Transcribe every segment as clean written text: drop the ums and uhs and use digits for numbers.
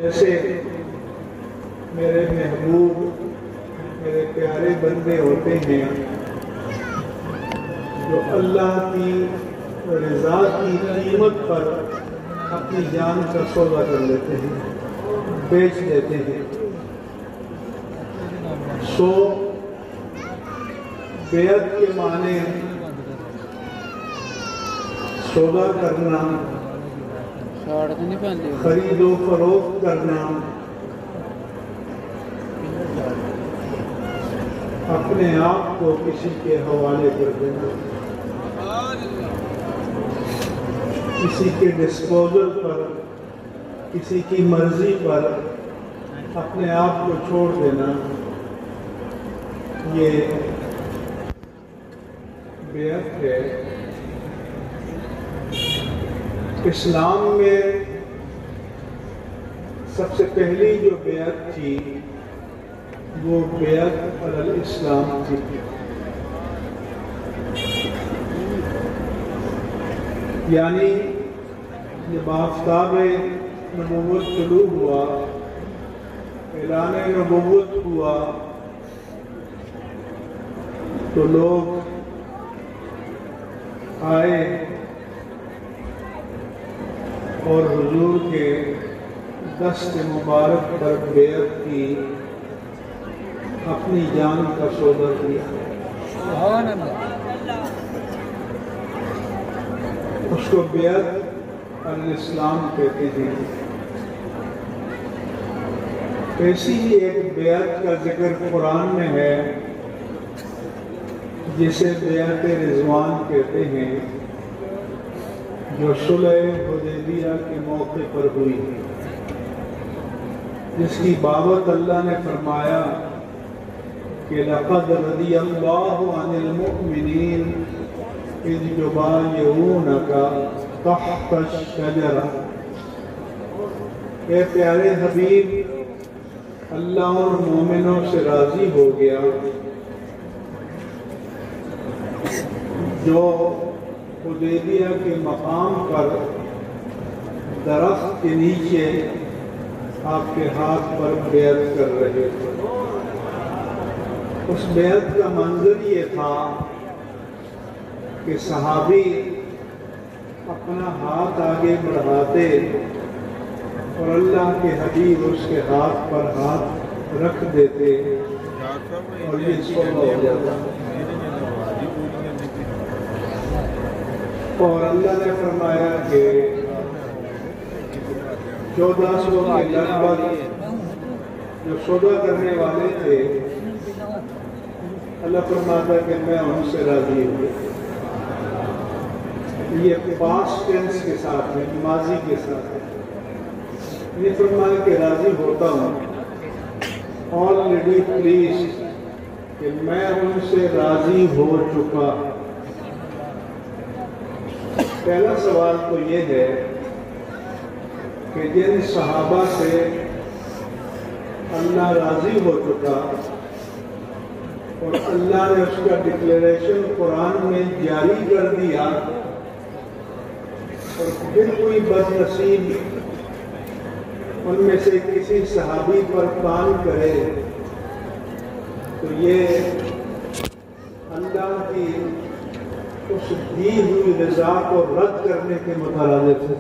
جیسے میرے محبوب میرے پیارے بندے ہوتے ہیں جو اللہ کی رضا کی قیمت پر اپنی جان کا سودا کر لیتے ہیں، بیچ دیتے ہیں، سو بیعت کے معنی سودا کرنا، خرید و فروخت کرنا، اپنے آپ کو کسی کے حوالے کر دینا، کسی کے ڈسپوزل پر، کسی کی مرضی پر اپنے آپ کو چھوڑ دینا، یہ بیعت ہے۔ اسلام میں سب سے پہلی جو بیعت تھی وہ بیعت علی الاسلام تھی۔ یعنی جب آفتاب نبوت طلوع ہوا، اعلان نبوت ہوا، تو لوگ آئے اور حضور کے دست مبارک پر بیعت کی، اپنی جان کا سودا کیا۔ اس کو بیعت الاسلام کہتے ہیں۔ ایسی ہی ایک بیعت کا ذکر قرآن میں ہے جسے بیعت رضوان کہتے ہیں، جو صلح حدیبیہ کے موقع پر ہوئی، جس کی بابت اللہ نے فرمایا کہ لَقَدْ رَضِيَ اللَّهُ عَنِ الْمُؤْمِنِينَ إِذْ يُبَايِعُونَكَ تَحْتَ الشَّجَرَةِ۔ اے پیارے حبیب، اللہ اور مومنوں سے راضی ہو گیا جو حدیبیہ کے مقام پر درخت کے نیچے آپ کے ہاتھ پر بیعت کر رہے تھے۔ اس بیعت کا منظر یہ تھا کہ صحابی اپنا ہاتھ آگے بڑھاتے اور اللہ کے حبیب اس کے ہاتھ پر ہاتھ رکھ دیتے اور یہ سودا ہو جاتا۔ اور اللہ نے فرمایا کہ 1400 کے لگ بھگ جو سودا کرنے والے تھے، اللہ فرماتا کہ میں ان سے راضی ہوں۔ یہ پاسٹ ٹینس کے ساتھ ہے، ماضی کے ساتھ ہے۔ یہ فرمایا کہ راضی ہوتا ہوں، آلریڈی پلیز، کہ میں ان سے راضی ہو چکا۔ پہلا سوال تو یہ ہے کہ جن صحابہ سے اللہ راضی ہو چکا اور اللہ نے اس کا ڈکلیریشن قرآن میں جاری کر دیا، اور پھر کوئی بد نصیب ان میں سے کسی صحابی پر کام کرے، تو یہ اللہ کی اس دی ہوئی رضا کو رد کرنے کے مترادف ہے۔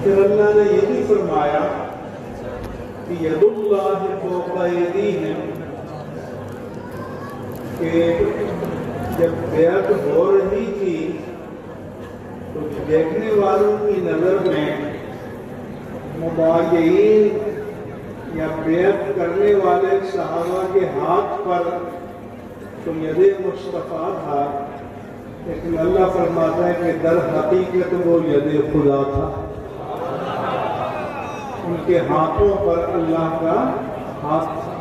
پھر اللہ نے یہ بھی فرمایا کہ ید اللہ فوق ایدیہم، کہ جب بیعت ہو رہی تھی تو دیکھنے والوں کی نظر میں مبایعین یا بیعت کرنے والے صحابہ کے ہاتھ پر تو ید مصطفیٰ تھا، لیکن اللہ فرماتا ہے کہ در حقیقت وہ ید خدا تھا۔ ان کے ہاتھوں پر اللہ کا ہاتھ تھا۔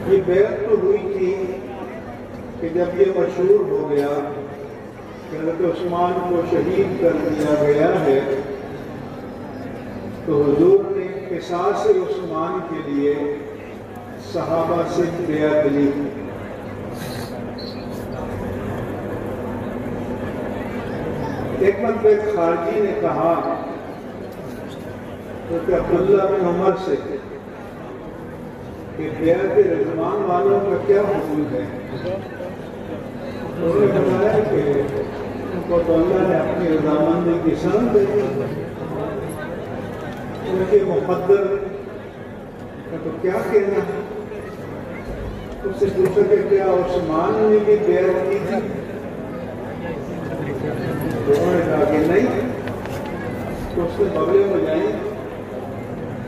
یہ بیعت تو ہوئی تھی کہ جب یہ مشہور ہو گیا کہ حضرت عثمان کو شہید کر دیا گیا ہے، تو حضور نے قصاص عثمان کے لیے صحابہ سے بیعت لی۔ ایک مرتبہ ایک خارجی نے کہا کہ عبداللہ بن عمر سے کہ بیعت رضوان والوں کا کیا حکم ہے؟ انہوں نے بتایا کہ ان کو تو اللہ نے اپنی رضامندی کی سند دے دی، ان کے مقدر کا تو کیا کہنا ہے؟ اس سے پوچھا کہ کیا عثمان نے بھی بیعت کی تھی؟ انہوں نے کہا کہ نہیں، تو اس نے بغلے میں جائیں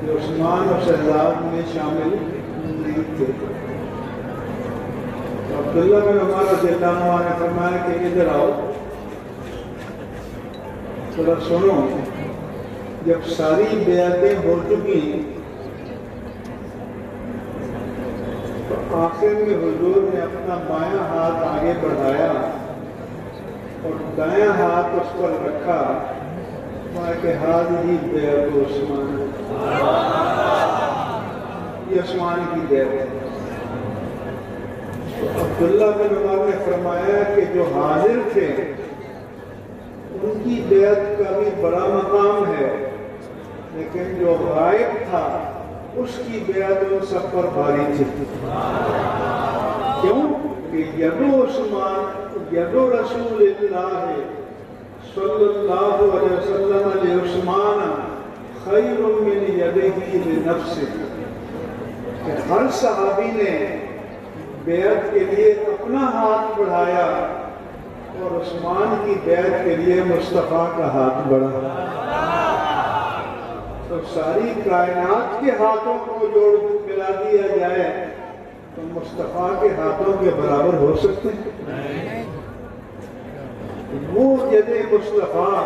کہ عثمان اور شہزاد میں شامل نہیں تھے۔ عبداللہ بن عمر رضی اللہ عنہ نے فرمایا کہ ادھر آؤ، ذرا سنو، جب ساری بیعتیں ہو چکی تو آخر میں حضور نے اپنا بایاں ہاتھ آگے بڑھایا اور دایاں ہاتھ اس پر رکھا کہ ہی بیعت عثمان، یہ عثمان کی بیعت ہے۔ تو عبداللہ بن عمر نے فرمایا کہ جو حاضر تھے ان کی بیعت کا بھی بڑا مقام ہے، لیکن جو غائب تھا اس کی بیعت ان سب پر بھاری تھی۔ کیوں کہ یدو عثمان یدو رسول اللہ صلی اللہ علیہ وسلم لعثمان خیر من یدہ لنفسہ، کہ ہر صحابی نے بیعت کے لیے اپنا ہاتھ بڑھایا اور عثمان کی بیعت کے لیے مصطفیٰ کا ہاتھ بڑھا۔ تو ساری کائنات کے ہاتھوں کو جوڑ ملا دیا جائے تو مصطفیٰ کے ہاتھوں کے برابر ہو سکتے ہیں؟ وہ ید مصطفیٰ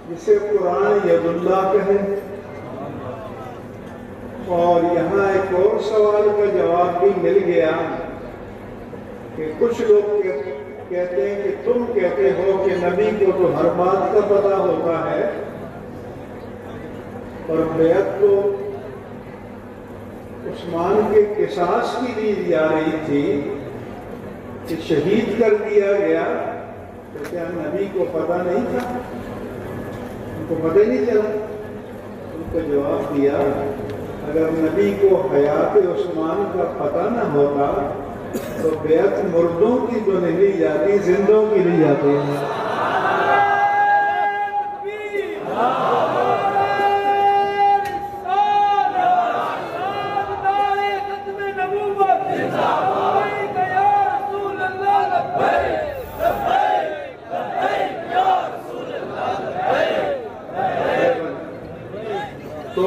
جسے قرآن ید اللہ کہے۔ اور یہاں ایک اور سوال کا جواب بھی مل گیا کہ کچھ لوگ کہتے ہیں کہ تم کہتے ہو کہ نبی کو تو ہر بات کا پتہ ہوتا ہے اور بیعت تو عثمان کے قصاص کی دی جا رہی تھی کہ شہید کر دیا گیا، تو کیا نبی کو پتہ نہیں تھا؟ ان کو پتہ ہی نہیں چلا؟ ان کو جواب دیا اگر نبی کو حیات عثمان کا پتہ نہ ہوتا تو بیعت مردوں کی تو نہیں لی جاتی، زندوں کی لی جاتی ہے۔ تو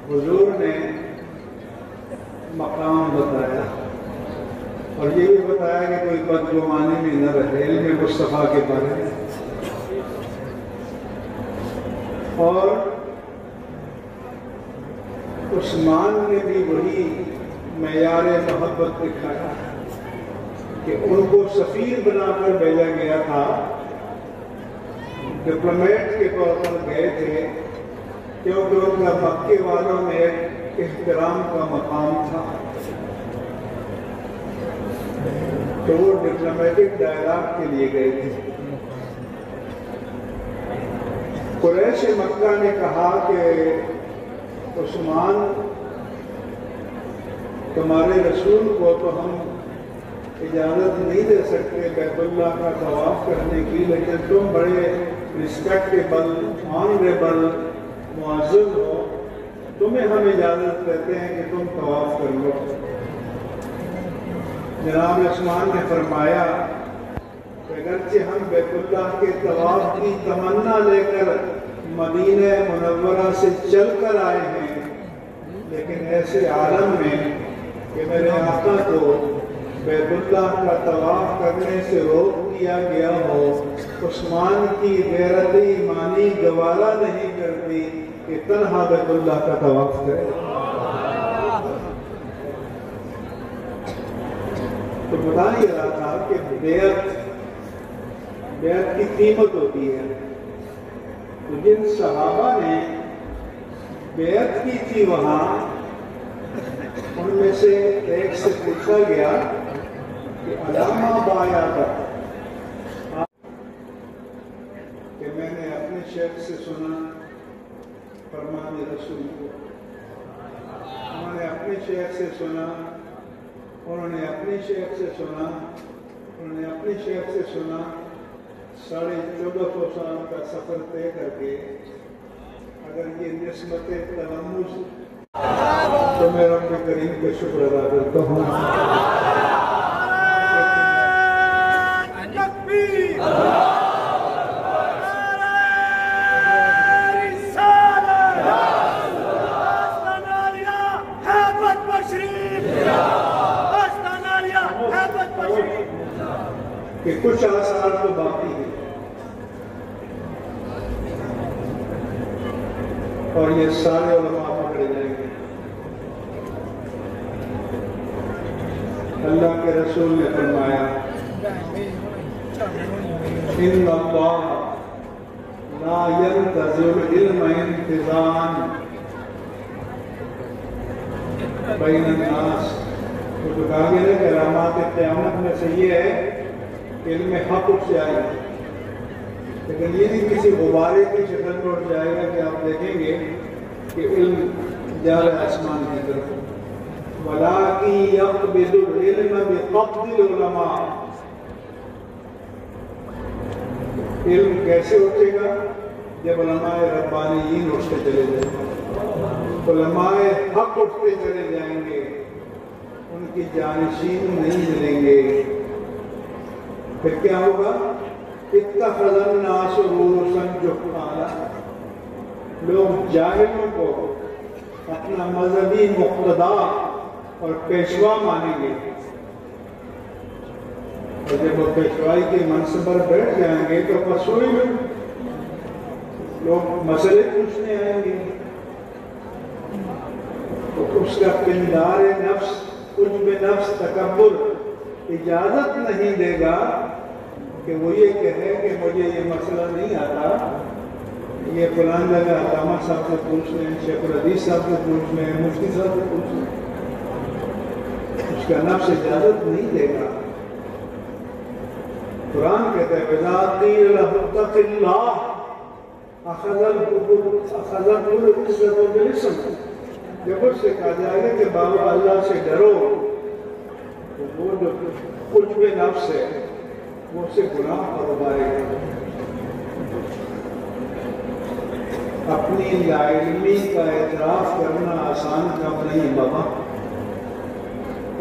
حضور نے مقام بتایا اور یہ بھی بتایا کہ کوئی بدگمانی میں نہ رہے علم مصطفیٰ کے بارے میں، اور عثمان نے بھی وہی معیار محبت دکھایا کہ ان کو سفیر بنا کر بھیجا گیا تھا، ڈپلومیٹ کے طور پر گئے تھے کیونکہ ان کا مکے والوں میں ایک احترام کا مقام تھا، تو وہ ڈپلومیٹک ڈائلاگ کے لیے گئے تھے۔ قریش مکہ نے کہا کہ عثمان تمہارے رسول کو تو ہم اجازت نہیں دے سکتے بیت اللہ کا طواف کرنے کی، لیکن تم بڑے ریسپیکٹیبل آنریبل معزز ہو، تمہیں ہم اجازت دیتے ہیں کہ تم طواف کر لو۔ جناب عثمان نے فرمایا کہ اگرچہ ہم بیت اللہ کے طواف کی تمنا لے کر مدینہ منورہ سے چل کر آئے ہیں، لیکن ایسے عالم میں کہ میرے آقا کو بیت اللہ کا طواف کرنے سے روک دیا گیا ہو، عثمان کی غیرت ایمانی گوارا نہیں کرتی کہ تنہا بیت اللہ کا طواف کرے۔ تو بتا ہی رہا تھا کہ بیعت کی قیمت ہوتی ہے۔ تو جن صحابہ نے بیعت کی تھی وہاں، ان میں سے ایک سے پوچھا گیا کہ علامہ بایا کا شیخ سے سنا فرمان رسول کو، انہوں نے اپنے شیخ سے سنا، انہوں نے اپنے شیخ سے سنا، انہوں نے اپنے شیخ سے سنا، 1450 سال کا سفر طے کر کے اگر یہ نسبت تلمس تو میں رب کریم کا شکر ادا کرتا ہوں۔ کہ کچھ آثار تو باقی ہے اور یہ سارے علماء پکڑے جائیں گے۔ اللہ کے رسول نے فرمایا ان اللہ لا ينتظر علم انتظام بین الناس، تو کہا گیا ہے کہ علامات قیامت میں سے یہ ہے کہ علم حق اٹھ جائے گا، لیکن یہ بھی کسی غبارے کی شکل میں اٹھ جائے گا کہ آپ دیکھیں گے کہ علم جا رہا ہے آسمان کی طرف۔ وَلَٰكِن يَقْبِضُ الْعِلْمَ بِقَبْضِ الْعُلَمَاءِ، علم کیسے اٹھے گا؟ جب علماء ربانیین اٹھتے چلے جائیں گے، علماء حق اٹھتے چلے جائیں گے، ان کی جانشین نہیں ملیں گے، پھر کیا ہوگا؟ اتخذ الناس رؤوسا جہالا، لوگ جاہلوں کو اپنا مذہبی مقتدا اور پیشوا مانیں گے، اور جب وہ پیشوائی کے منصب پر بیٹھ جائیں گے تو پسوئی میں لوگ مسئلے پوچھنے آئیں گے، تو اس کا پندار نفس، عجب نفس، تکبر اجازت نہیں دے گا کہ وہ یہ کہے کہ مجھے یہ مسئلہ نہیں آتا، یہ فلان جگہ علامہ صاحب سے پوچھ لیں، شیخ الحدیث صاحب سے پوچھ لیں، مفتی صاحب سے پوچھ لیں، اس کا نفس اجازت نہیں دے گا۔ قرآن کہتا ہے وَإِذَا قِيلَ لَهُ اتَّقِ اللَّهَ أَخَذَتْهُ الْعِزَّةُ بِالْإِثْمِ، جب اس سے کہا جائے گا کہ بابا اللہ سے ڈرو، تو وہ جو عجب نفس ہے وہ اسے گناہ پر ابھارے گا۔ اپنی لا علمی کا اعتراف کرنا آسان کام نہیں بابا۔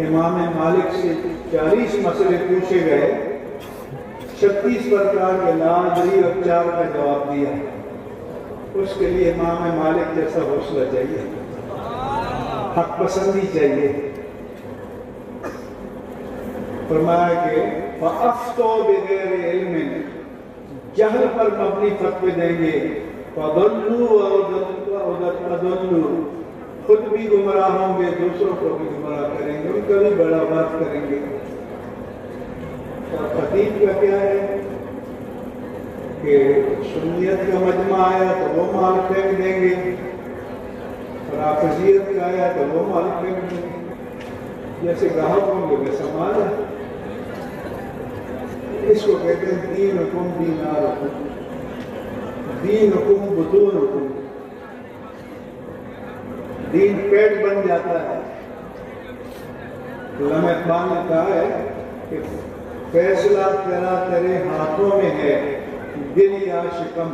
امام مالک سے 40 مسئلے پوچھے گئے، 36 پرکار کے لا ادری اور 4 کا جواب دیا۔ اس کے لیے امام مالک جیسا حوصلہ چاہیے، حق پسندی چاہیے۔ فرمایا کہ فَأَفْتَوْا بِغَيْرِ عِلْمٍ، جہل پر مبنی فتوے دیں گے، فَضَلُّوا وَأَضَلُّوا، خود بھی گمراہ ہوں گے، دوسروں کو بھی گمراہ کریں گے، ان کا بھی بڑا بات کریں گے۔ اور خطیب کا کیا ہے کہ سنیت کا مجمع آیا تو وہ مال پھینک دیں گے، اور حافظیت کا آیا تو وہ مال پھینک دیں گے، جیسے گاہک ہوں گے ویسا مال ہے۔ اس کو کہتے ہیں دینکم دینارکم، دینکم بطونکم، دین پیٹ بن جاتا ہے۔ علامہ اقبال نے کہا ہے کہ فیصلہ تیرا تیرے ہاتھوں میں ہے، دل یا شکم،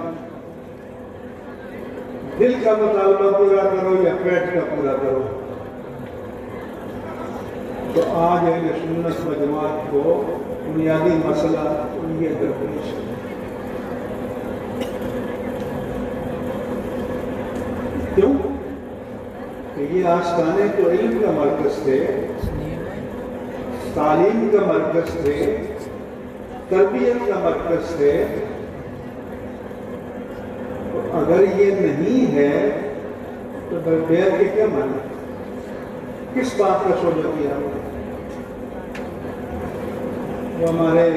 دل کا مطالبہ پورا کرو یا پیٹ کا پورا کرو۔ تو آج اہل سنت مجموعات کو بنیادی مسئلہ یہ درپیش ہے۔ کیوں؟ کہ یہ آستانے تو علم کا مرکز تھے، تعلیم کا مرکز تھے، تربیت کا مرکز تھے، اگر یہ نہیں ہے تو بیعت کے کیا معنی؟ کس بات کا شعبہ کیا؟ وہ ہمارے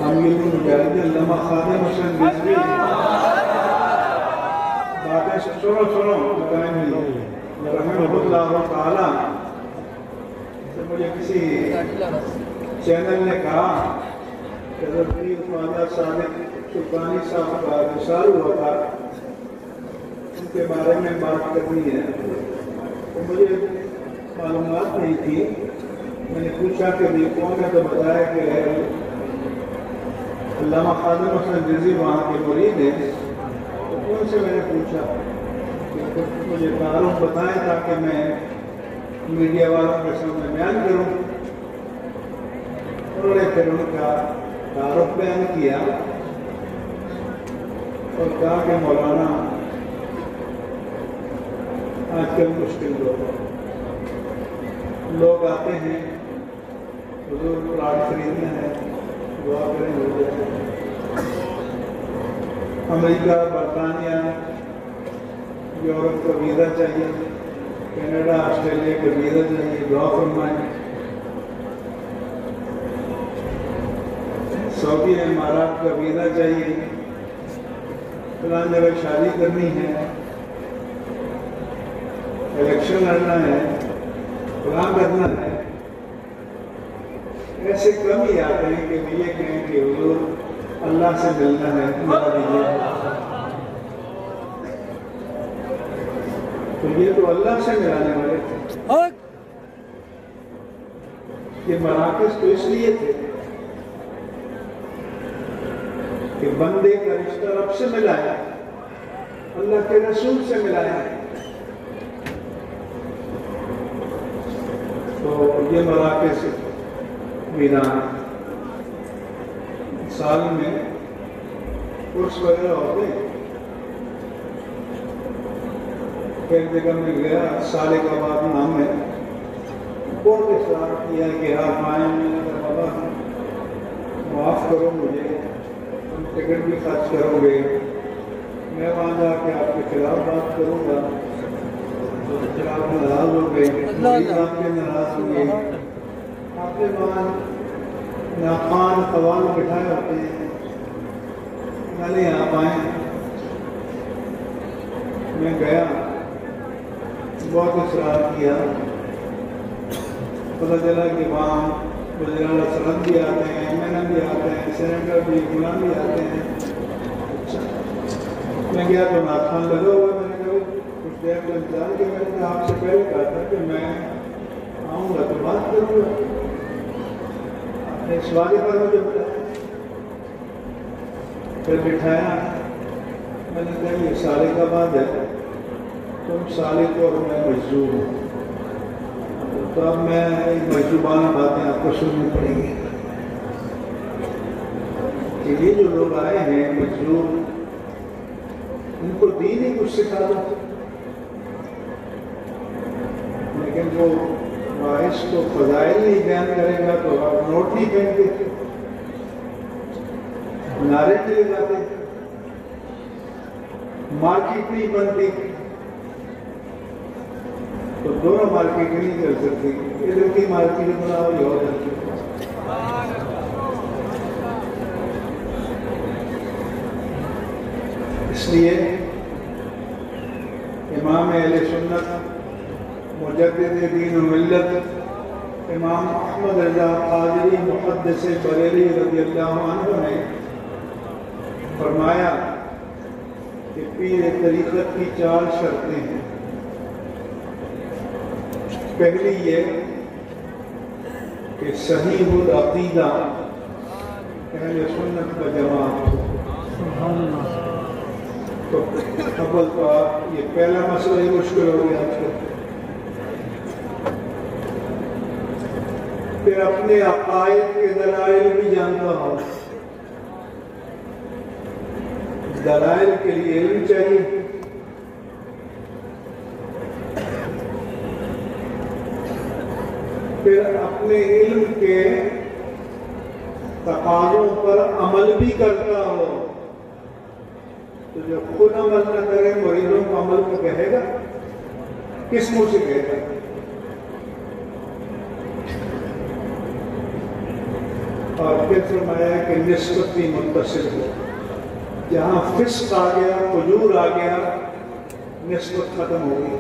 علامہ خادم حسین رضوی باتیں سنو بتائیں گے رحمہ اللہ تعالیٰ سے مجھے کسی چینل نے کہا حضرت خواجہ صادق سلطانی صاحب کا وصال ہوا تھا، ان کے بارے میں بات کرنی ہے۔ تو مجھے معلومات نہیں تھی، میں نے پوچھا کہ یہ کون ہے، تو بتایا کہ علامہ خادم حسن رضوی وہاں کے مرید ہیں۔ تو ان سے میں نے پوچھا کہ مجھے تعارف بتائیں تاکہ میں میڈیا والوں کے سامنے بیان کروں۔ انہوں نے پھر ان کا تعارف بیان کیا اور کہا کہ مولانا آج کل مشکل لوگ آتے ہیں، حضور پلاٹ خریدنا ہے، دعا کریں ہو جائے۔ امریکہ، برطانیہ، یورپ کا ویزا چاہیے، کینیڈا، آسٹریلیا کا ویزا چاہیے، دعا فرمائیں۔ سعودی امارات کا ویزا چاہیے، فلاں جگہ شادی کرنی ہے، الیکشن لڑنا ہے، فلاں کرنا ہے۔ ایسے کم ہی آتے ہیں کہ وہ یہ کہیں کہ حضور اللہ سے ملنا ہے، تو یہ تو اللہ سے ملانے والے تھے۔ یہ مراکز تو اس لیے تھے کہ بندے کا رشتہ رب سے ملایا، اللہ کے رسول سے ملایا۔ تو یہ مراکز ویران سال میں کورس وغیرہ ہوتے ہیں۔ ایک جگہ میں گیا، سالک آباد نام ہے، بہت اصرار کیا کہ آپ آئیں، میں نے کہا بابا معاف کرو مجھے، تم ٹکٹ بھی خرچ کرو گے، میں وہاں جا کے آپ کے خلاف بات کروں گا، تو آپ ناراض ہو گئے، آپ کے ناراض ہو گئے، آپ نے وہاں ناخوان قوال بٹھائے ہوتے ہیں، نہیں آپ آئیں۔ میں گیا، بہت اصرار کیا، پتہ چلا کہ وہاں وزیر اعلیٰ صدر بھی آتے ہیں، MNM بھی آتے ہیں، سینیٹر بھی، غلام بھی آتے ہیں۔ میں گیا تو ناخوان لگا ہوا، میں نے کہا کچھ دیر کو انتظار کیا، میں نے کہا آپ سے پہلے کہا تھا کہ میں آؤں گا تو بات کروں گا، آپ نے اس واقعے پر مجھے بتایا۔ پھر بٹھایا، میں نے کہا یہ سالک آباد ہے، تم سالک اور میں مجذوب ہوں، تو اب میں مجذوبانہ باتیں آپ کو سننی پڑیں گی کہ یہ جو لوگ آئے ہیں مجذوب، ان کو دین ہی کچھ سکھا دو، لیکن وہ باعث کو فضائل نہیں بیان کرے گا تو آپ نوٹ نہیں پہنتے، نعرے نہیں لگاتے، مارکیٹ نہیں بنتی، تو دونوں مارکیٹ نہیں کر سکتی، ادھر کی مارکیٹ بناؤ یا ادھر کی۔ اس لیے امام اہل سنت مجدد دین و ملت امام احمد رضا قادری محدث بریلوی رضی اللہ عنہ نے فرمایا کہ پیر طریقت کی 4 شرطیں ہیں۔ پہلی یہ کہ صحیح العقیدہ، اہل سنت کا جماعت۔ تو اول کا یہ پہلا مسئلہ ہی مشکل ہو گیا آج کل۔ پھر اپنے عقائد کے دلائل بھی جانتا ہو، دلائل کے لیے علم چاہیے، پھر اپنے علم کے تقاضوں پر عمل بھی کرتا ہو، تو جو خود عمل نہ کرے مریدوں کو عمل کو کہے گا، کس منہ سے کہے گا؟ اور پھر فرمایا کہ نسبت بھی متصل ہو، جہاں فسق آ گیا، فجور آ گیا، نسبت ختم ہو گئی۔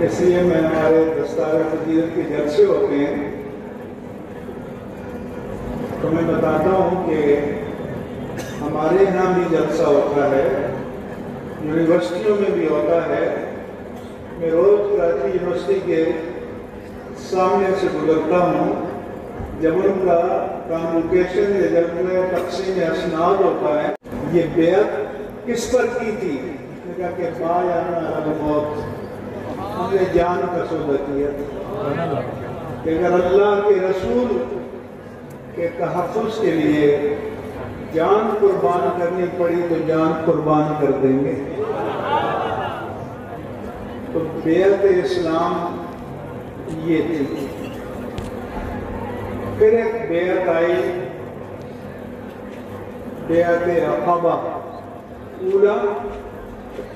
اس لیے میں ہمارے دستار فضیلت کے جلسے ہوتے ہیں، تو میں بتاتا ہوں کہ ہمارے یہاں بھی جلسہ ہوتا ہے، یونیورسٹیوں میں بھی ہوتا ہے۔ میں روز کراچی یونیورسٹی کے سامنے سے گزرتا ہوں، جب ان کا کانوکیشن یا جب تقسیم اسناد ہوتا ہے، یہ بیعت کس پر کی تھی؟ نے کہا کہ بایعنا الموت، ہم نے جان کا سودا کیا کہ اگر اللہ کے رسول کے تحفظ کے لیے جان قربان کرنی پڑی تو جان قربان کر دیں گے۔ تو بیعت اسلام یہ تھی۔ پھر ایک بیعت آئی، بیعت عقبہ اولا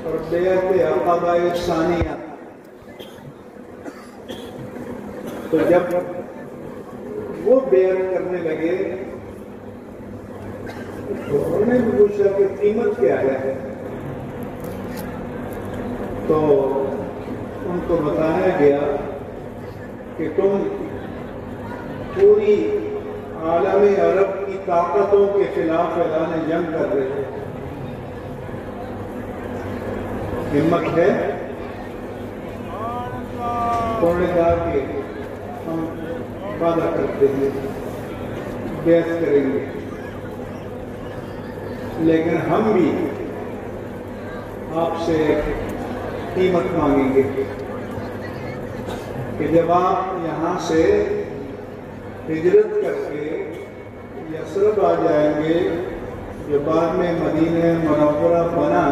اور بیعت عقبہ ثانیہ۔ تو جب وہ بیعت کرنے لگے تو انہوں نے بھی پوچھا کہ قیمت کیا ہے، تو ان کو بتایا گیا کہ تم پوری عالم عرب کی طاقتوں کے خلاف اعلان جنگ کر رہے ہیں، ہمت ہے؟ انہوں نے کہا کہ ہم وعدہ کرتے ہیں بیعت کریں گے، لیکن ہم بھی آپ سے قیمت مانگیں گے کہ جب آپ یہاں سے ہجرت کر کے یثرب آ جائیں گے، جو بعد میں مدینہ منورہ بنا،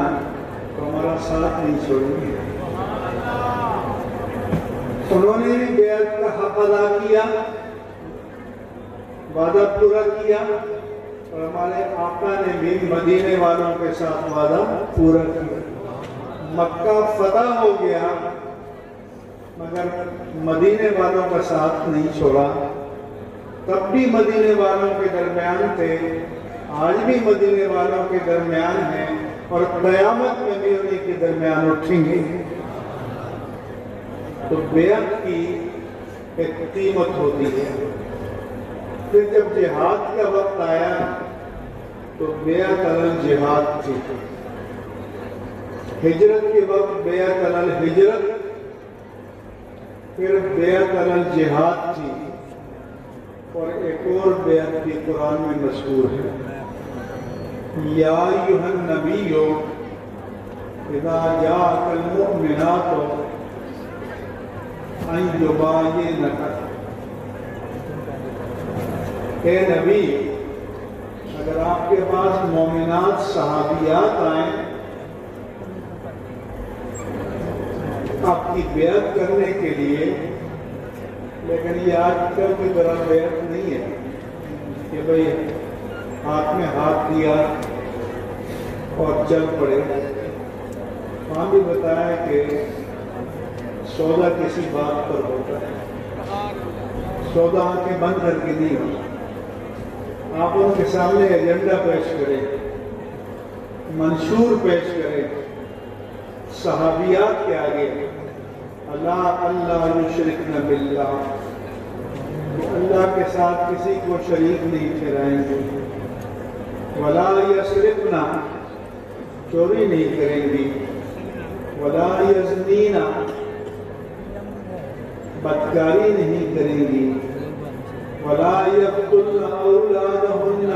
تو ہمارا ساتھ نہیں چھوڑیں گے۔ انہوں نے بیعت کا حق ادا کیا، وعدہ پورا کیا، اور ہمارے آقا نے بھی مدینے والوں کے ساتھ وعدہ پورا کیا۔ مکہ فتح ہو گیا مگر مدینے والوں کا ساتھ نہیں چھوڑا۔ تب بھی مدینے والوں کے درمیان تھے، آج بھی مدینے والوں کے درمیان ہیں، اور قیامت میں بھی انہیں کے درمیان اٹھیں گے۔ تو بیعت کی ایک قیمت ہوتی ہے۔ پھر جب جہاد کا وقت آیا تو بیعت علی الجہاد تھی، ہجرت کے وقت بیعت علی الہجرت، پھر بیعت علی الجہاد تھی، اور ایک اور بیعت بھی قرآن میں مذکور ہے، یا ایھا النبی اذا جاءک المؤمنات ان یبایعنک، اے نبی اگر آپ کے پاس مومنات صحابیات آئیں آپ کی بیعت کرنے کے لیے، لیکن یہ آج کل کی طرح بیعت نہیں ہے کہ بھئی ہاتھ میں ہاتھ دیا اور چل پڑے۔ وہاں بھی بتایا کہ سودا کسی بات پر ہوتا ہے، سودا آنکھیں بند کر کے نہیں ہوتا۔ آپ ان کے سامنے ایجنڈا پیش کریں، منشور پیش کریں، صحابیات کے آگے اللہ یشرکن باللہ، اللہ کے ساتھ کسی کو شریک نہیں ٹھہرائیں گے، ولا یسرقن، چوری نہیں کریں گی، ولا یزنین، بدکاری نہیں کریں گی، ولا یقتلن اولادہن،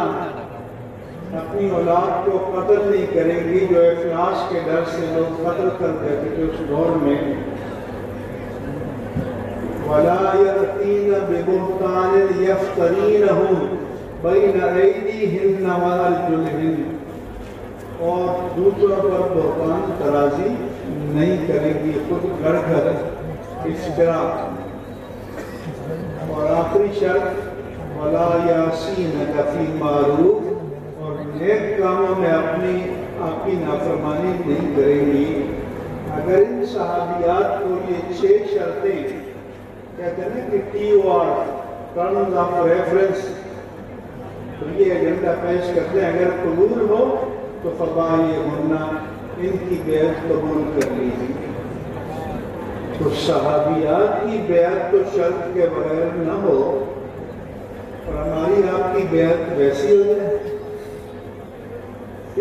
اپنی اولاد کو قتل نہیں کریں گی، جو افلاس کے ڈر سے لوگ قتل کر دیتے تھے اس دور میں، وَلَا يَأْتِينَ بِبُهْتَانٍ يَفْتَرِينَهُ بَيْنَ أَيْدِيهِنَّ وَأَرْجُلِهِنَّ، اور دوسروں پر بہتان ترازی نہیں کریں گی، خود گھر گھر افطرا۔ اور آخری شرط وَلَا يَعْصِينَكَ فِي مَعْرُوفٍ، اور نیک کاموں میں آپ کی نافرمانی نہیں کریں گی۔ اگر ان صحابیات کو یہ 6 شرطیں کہتے ہیں کہ ٹرمز آف ریفرنس، تو یہ ایجنڈا پیش کرتے ہیں، اگر قبول ہو تو فبایعہن، ان کی بیعت قبول کر لیجیے۔ تو صحابیات کی بیعت تو شرط کے بغیر نہ ہو، اور ہماری آپ کی بیعت ویسی ہو جائے.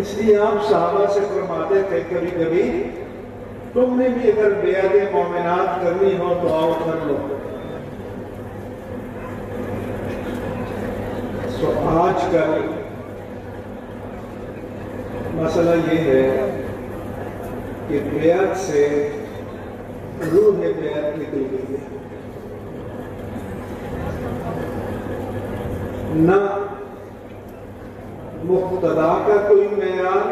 اس لیے آپ صحابہ سے فرماتے تھے کبھی کبھی تم نے بھی اگر بیعت مومنات کرنی ہو تو آؤ کر لو. تو آج کل مسئلہ یہ ہے کہ بیعت سے روح بیعت نکل گئی ہے. نہ مقتدا کا کوئی معیار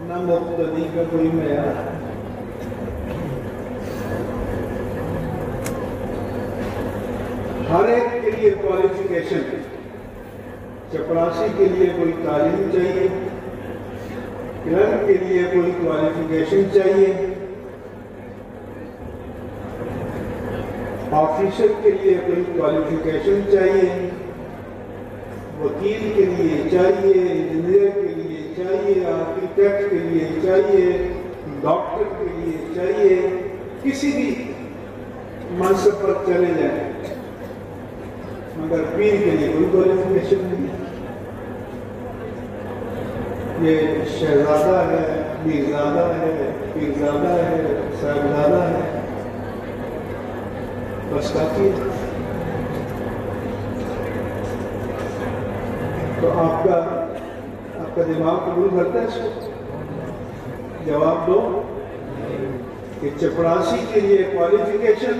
نہ مقتدی کا کوئی معیار. ہر ایک کے لیے کوالیفیکیشن. چپراسی کے لیے کوئی تعلیم چاہیے, کلرک کے لیے کوئی کوالیفیکیشن چاہیے, آفیسر کے لیے کوئی کوالیفیکیشن چاہیے, وکیل کے لیے چاہیے, انجینئر کے لیے چاہیے, آرکیٹیکٹ کے لیے چاہیے, ڈاکٹر کے لیے چاہیے. کسی بھی منصب پر چلے جائیں مگر پیر کے لیے کوئی کوالیفیکیشن نہیں ہے. یہ شہزادہ ہے, میرزادہ ہے, پیرزادہ ہے, صاحبزادہ ہے, بس کافی ہے. تو آپ کا دماغ قبول کرتا ہے اس کو؟ جواب دو کہ چپراسی کے لیے کوالیفیکیشن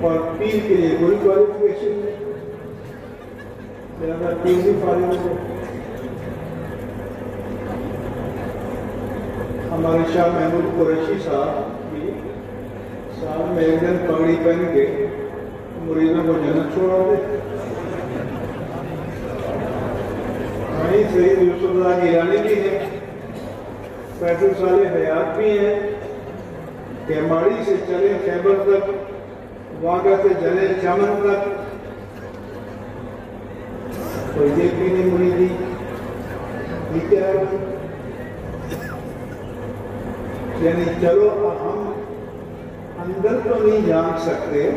اور پیر کے لیے کوئی کوالیفیکیشن نہیں. لہذا پیر بھی فارغ ہو. ہمارے شاہ محمود قریشی صاحب بھی سال میں ایک دن پگڑی پہن کے مریدوں کو جنت چھوڑا دے. وہیں سید یوسف رضا گیلانی بھی ہیں, 35 سال حیات بھی ہیں, کیماڑی سے چلے خیبر تک, واگہ سے چلے چمن تک. تو یہ بھی نہیں مریدی یہ کیا ہے؟ یعنی چلو ہم اندر تو نہیں جان سکتے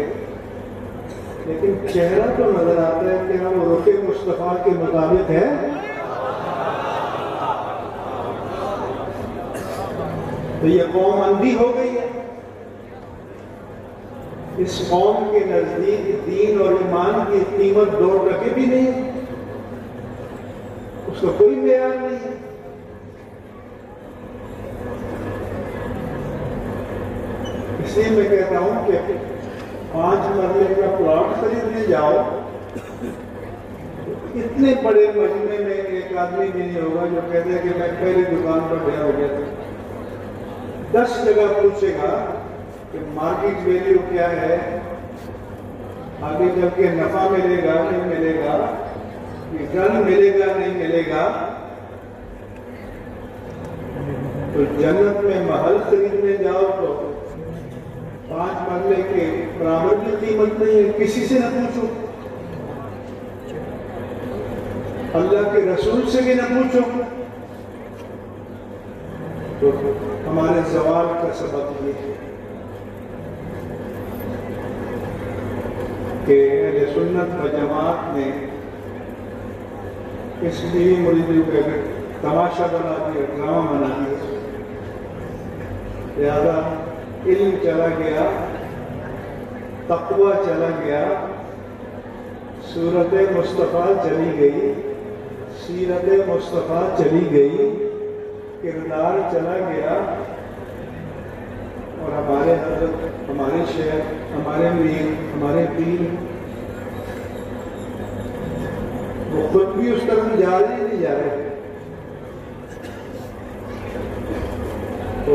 لیکن چہرہ تو نظر آتا ہے کہ ہم رخ مصطفیٰ کے مطابق ہے. تو یہ قوم اندھی ہو گئی ہے. اس قوم کے نزدیک دین اور ایمان کی قیمت 2 ٹکے بھی نہیں ہے, اس کا کوئی معیار نہیں ہے. اس لیے میں کہتا ہوں کہ 5 مرلے کا پلاٹ خریدنے جاؤ, اتنے بڑے مجمع میں ایک آدمی بھی نہیں ہوگا جو کہتے ہیں کہ میں پہلی دکان پر گیا ہو گیا تھا. 10 جگہ پوچھے گا کہ مارکیٹ ویلیو کیا ہے, آگے چل کے نفع ملے گا نہیں ملے گا, ریٹرن ملے گا نہیں ملے گا. تو جنت میں محل خریدنے جاؤ تو 5 مرلے کے برابر کی قیمت نہیں ہے. کسی سے نہ پوچھو, اللہ کے رسول سے بھی نہ پوچھو. تو ہمارے زوال کا سبب یہ ہے کہ اہل سنت و جماعت نے اس لیے مریدوں کو تماشا بنا دیا, ڈرامہ بنا دیا. لہذا علم چلا گیا, تقوی چلا گیا, صورت مصطفیٰ چلی گئی, سیرت مصطفیٰ چلی گئی, کردار چلا گیا. اور ہمارے حضرت, ہمارے شیخ, ہمارے میر, ہمارے پیر وہ خود بھی اس طرف جا رہے نہیں جا رہے. تو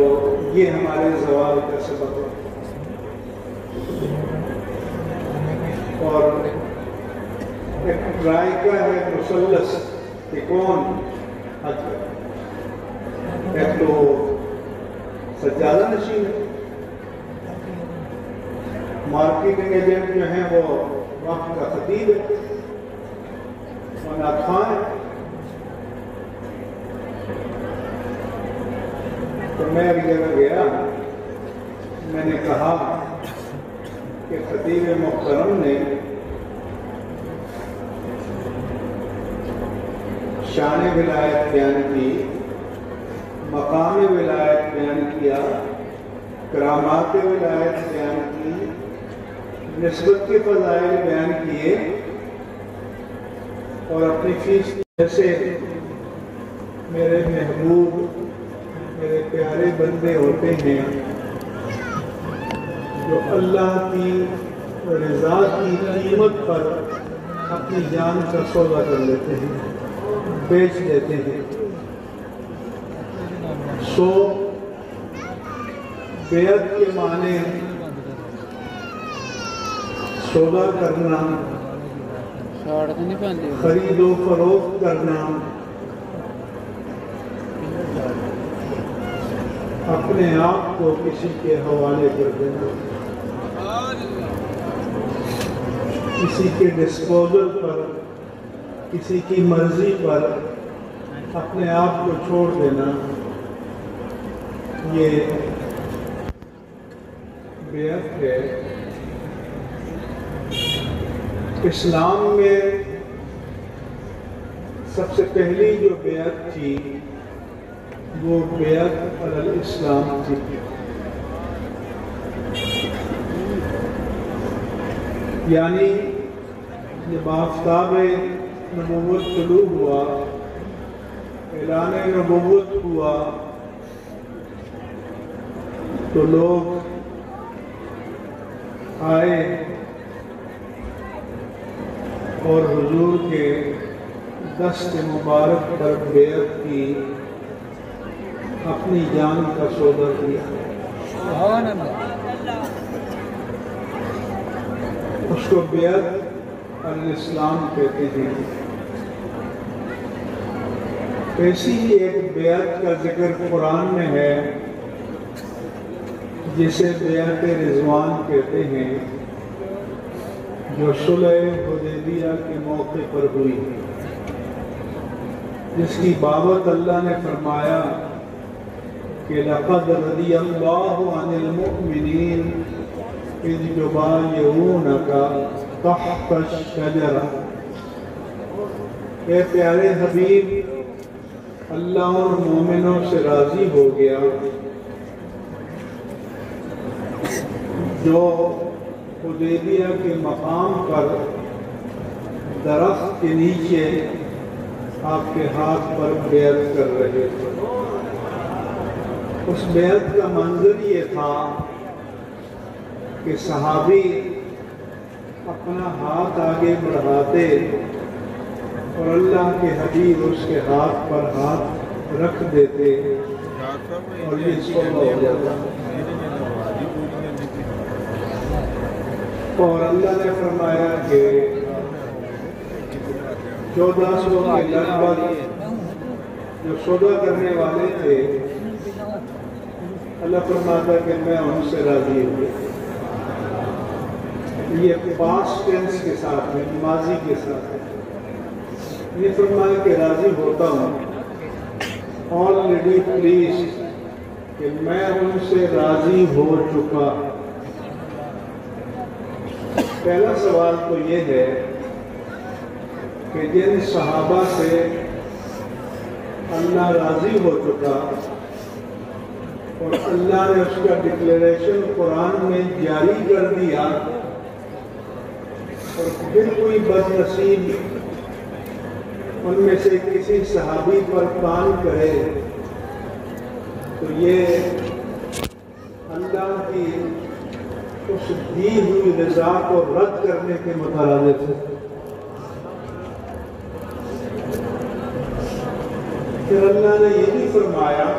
یہ ہمارے زوال کا سبب ہے. اور ایک رائکہ ہے مثلث کہ کون حج کرے. ایک تو سجادہ نشین ہے, مارکیٹنگ ایجنٹ جو ہیں وہ وقت کا خطیب ہے, نعت خواں ہے. تو میں ایک جگہ گیا, میں نے کہا کہ خطیب محترم نے شان ولایت بیان کی، مقام ولایت بیان کیا، کرامات ولایت بیان کی، نسبت کے فضائل بیان کیے، اور اپنی فیس جیسے میرے محبوب میرے پیارے بندے ہوتے ہیں جو اللہ کی رضا کی قیمت پر اپنی جان کا سودا کر لیتے ہیں، بیچ دیتے ہیں۔ سو بیعت کے معنی سودا کرنا، خرید و فروخت کرنا، اپنے آپ کو کسی کے حوالے کر دینا، کسی کے ڈسپوزل پر، کسی کی مرضی پر اپنے آپ کو چھوڑ دینا، یہ بیعت ہے۔ اسلام میں سب سے پہلی جو بیعت تھی وہ بیعت علی الاسلام تھی، یعنی جب آفتاب نبوت طلوع ہوا، اعلان نبوت ہوا، تو لوگ آئے اور حضور کے دست مبارک پر بیعت کی، اپنی جان کا سودا کیا۔ اس کو بیعت علی الاسلام کہتے ہیں۔ ایسی ہی ایک بیعت کا ذکر قرآن میں ہے جسے بیعت رضوان کہتے ہیں، جو صلح حدیبیہ کے موقع پر ہوئی، جس کی بابت اللہ نے فرمایا کہ لَقَدْ رَضِيَ اللَّهُ عَنِ الْمُؤْمِنِينَ إِذْ يُبَايِعُونَكَ تَحْتَ الشَّجَرَةِ۔ اے پیارے حبیب، اللہ اور مومنوں سے راضی ہو گیا جو حدیبیہ کے مقام پر درخت کے نیچے آپ کے ہاتھ پر بیعت کر رہے تھے۔ اس بیعت کا منظر یہ تھا کہ صحابی اپنا ہاتھ آگے بڑھاتے اور اللہ کے حبیب اس کے ہاتھ پر ہاتھ رکھ دیتے اور یہ صلح ہو جاتا۔ اور اللہ نے فرمایا کہ 1400 کے لگ بھگ جو سودا کرنے والے تھے، اللہ فرماتا کہ میں ان سے راضی ہوں۔ یہ پاسٹ ٹینس کے ساتھ ہے، ماضی کے ساتھ ہے۔ یہ فرمایا کہ راضی ہوتا ہوں، آلریڈی پلیز، کہ میں ان سے راضی ہو چکا۔ پہلا سوال تو یہ ہے کہ جن صحابہ سے اللہ راضی ہو چکا اور اللہ نے اس کا ڈکلیریشن قرآن میں جاری کر دیا، اور پھر کوئی بد نصیب ان میں سے کسی صحابی پر کام کرے، تو یہ اللہ کی اس دی ہوئی رضا کو رد کرنے کے مترادف ہے۔ پھر اللہ نے یہ بھی فرمایا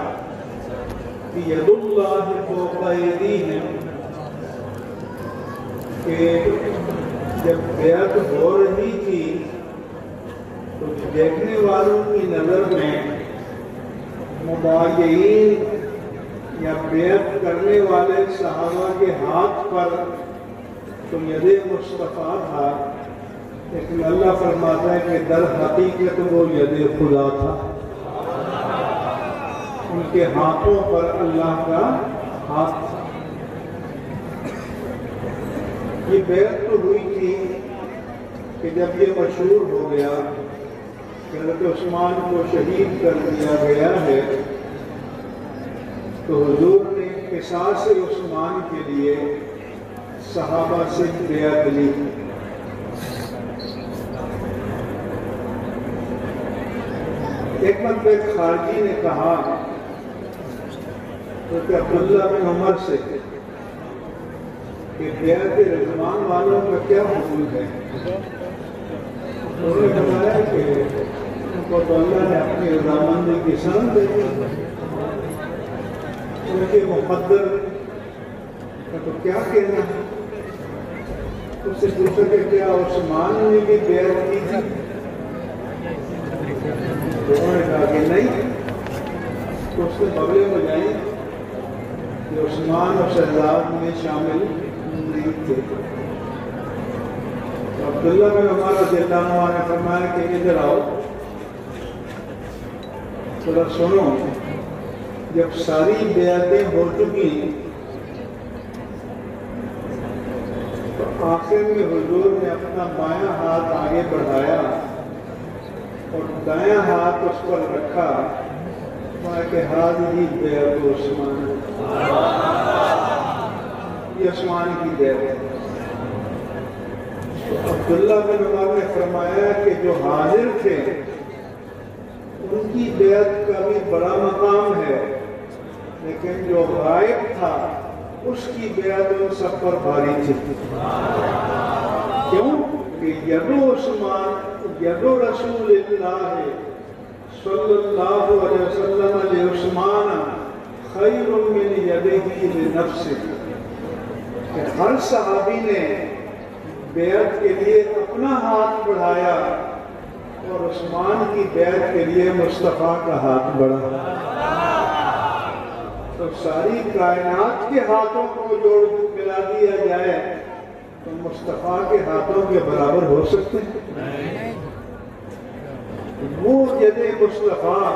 کہ ید اللہ فوق ایدیہم، کہ جب بیعت ہو رہی تھی تو دیکھنے والوں کی نظر میں مبایعین یا بیعت کرنے والے صحابہ کے ہاتھ پر تو ید مصطفیٰ تھا، لیکن اللہ فرماتا ہے کہ در حقیقت وہ ید خدا تھا۔ ان کے ہاتھوں پر اللہ کا ہاتھ تھا۔ یہ بیعت تو ہوئی تھی کہ جب یہ مشہور ہو گیا کہ حضرت عثمان کو شہید کر دیا گیا ہے تو حضور نے قصاص عثمان کے لیے صحابہ سے بیعت لی۔ ایک مرتبہ خارجی نے کہا کہ عبداللہ بن عمر سے کہ بیعت رضوان والوں کا کیا حکم ہے؟ انہوں نے بتایا کہ ان کو تو اللہ نے اپنی رضامندی کی سند دے دی، ان کے مقدر کا تو کیا کہنا ہے؟ اس سے پوچھا کہ کیا عثمان نے بھی بیعت کی تھی؟ انہوں نے کہا کہ نہیں، تو اس سے بغلے ہو جائیں کہ عثمان اور شہزاد میں شامل نہیں تھے۔ تو عبداللہ بن عمر رضی اللہ عنہ نے فرمایا کہ ادھر آؤ ذرا سنو، جب ساری بیعتیں ہو چکی تو آخر میں حضور نے اپنا بایاں ہاتھ آگے بڑھایا اور دایاں ہاتھ اس پر رکھا کہ ہی بیعت عثمان، یہ عثمان کی بیعت ہے۔ تو عبداللہ بن عمر نے فرمایا کہ جو حاضر تھے ان کی بیعت کا بھی بڑا مقام ہے، لیکن جو غائب تھا اس کی بیعت ان سب پر بھاری تھی۔ کیوں کہ یدو عثمان یدو رسول اللہ صلی اللہ علیہ وسلم لعثمان خیر من یدہ لنفسہ، کہ ہر صحابی نے بیعت کے لیے اپنا ہاتھ بڑھایا اور عثمان کی بیعت کے لیے مصطفیٰ کا ہاتھ بڑھا۔ تو ساری کائنات کے ہاتھوں کو جوڑ ملا دیا جائے تو مصطفیٰ کے ہاتھوں کے برابر ہو سکتے ہیں؟ وہ ید مصطفیٰ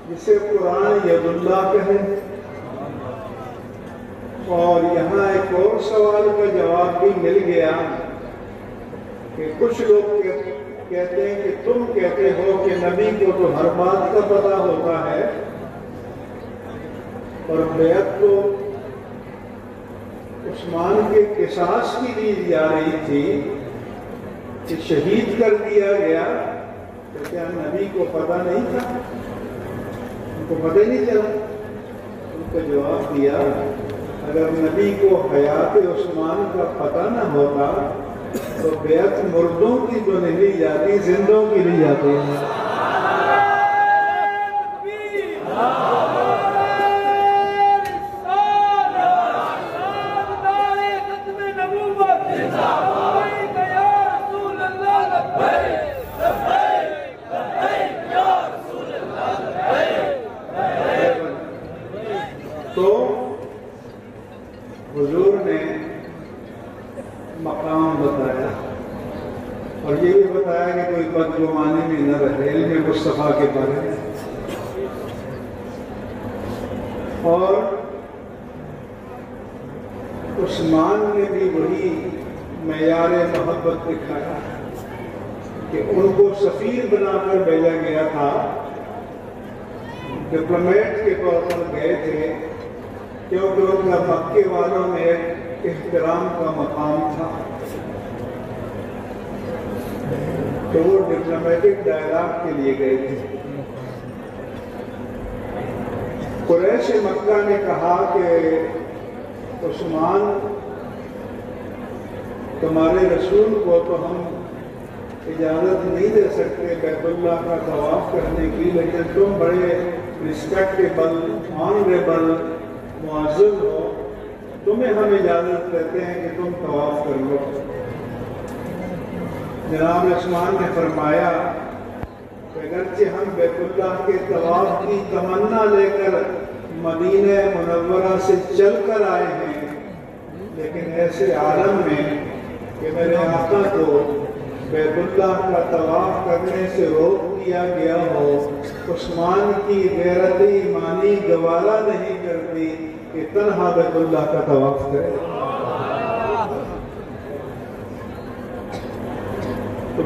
جسے قرآن ید اللہ کہے۔ اور یہاں ایک اور سوال کا جواب بھی مل گیا کہ کچھ لوگ کہتے ہیں کہ تم کہتے ہو کہ نبی کو تو ہر بات کا پتہ ہوتا ہے اور بیعت تو عثمان کے قصاص کی دی جا رہی تھی کہ شہید کر دیا گیا، تو کیا نبی کو پتہ نہیں تھا؟ ان کو پتہ ہی نہیں چلا؟ ان کا جواب دیا اگر نبی کو حیات عثمان کا پتہ نہ ہوتا تو بیعت مردوں کی تو نہیں لی جاتی، زندوں کی لی جاتی ہے۔ تو حضور نے مقام بتایا اور یہ بھی بتایا کہ کوئی بدگمانی میں نہ رہے علم مصطفیٰ کے بارے میں، اور عثمان نے بھی وہی معیار محبت دکھایا کہ ان کو سفیر بنا کر بھیجا گیا تھا، ڈپلومیٹ کے طور پر گئے تھے کیونکہ ان کا مکے والوں میں ایک احترام کا مقام تھا، تو وہ ڈپلومیٹک ڈائلاگ کے لیے گئے تھے۔ قریش مکہ نے کہا کہ عثمان تمہارے رسول کو تو ہم اجازت نہیں دے سکتے بیت اللہ کا طواف کرنے کی، لیکن تم بڑے رسپیکٹیبل آنریبل معزز ہو، تمہیں ہم اجازت دیتے ہیں کہ تم طواف کر لو۔ جناب عثمان نے فرمایا کہ اگرچہ ہم بیت اللہ کے طواف کی تمنا لے کر مدینہ منورہ سے چل کر آئے ہیں، لیکن ایسے عالم میں کہ میرے آقا کو بیت اللہ کا طواف کرنے سے روک دیا گیا ہو، عثمان کی غیرت ایمانی گوارا نہیں کرتی کہ تنہا بیت اللہ کا طواف کرے۔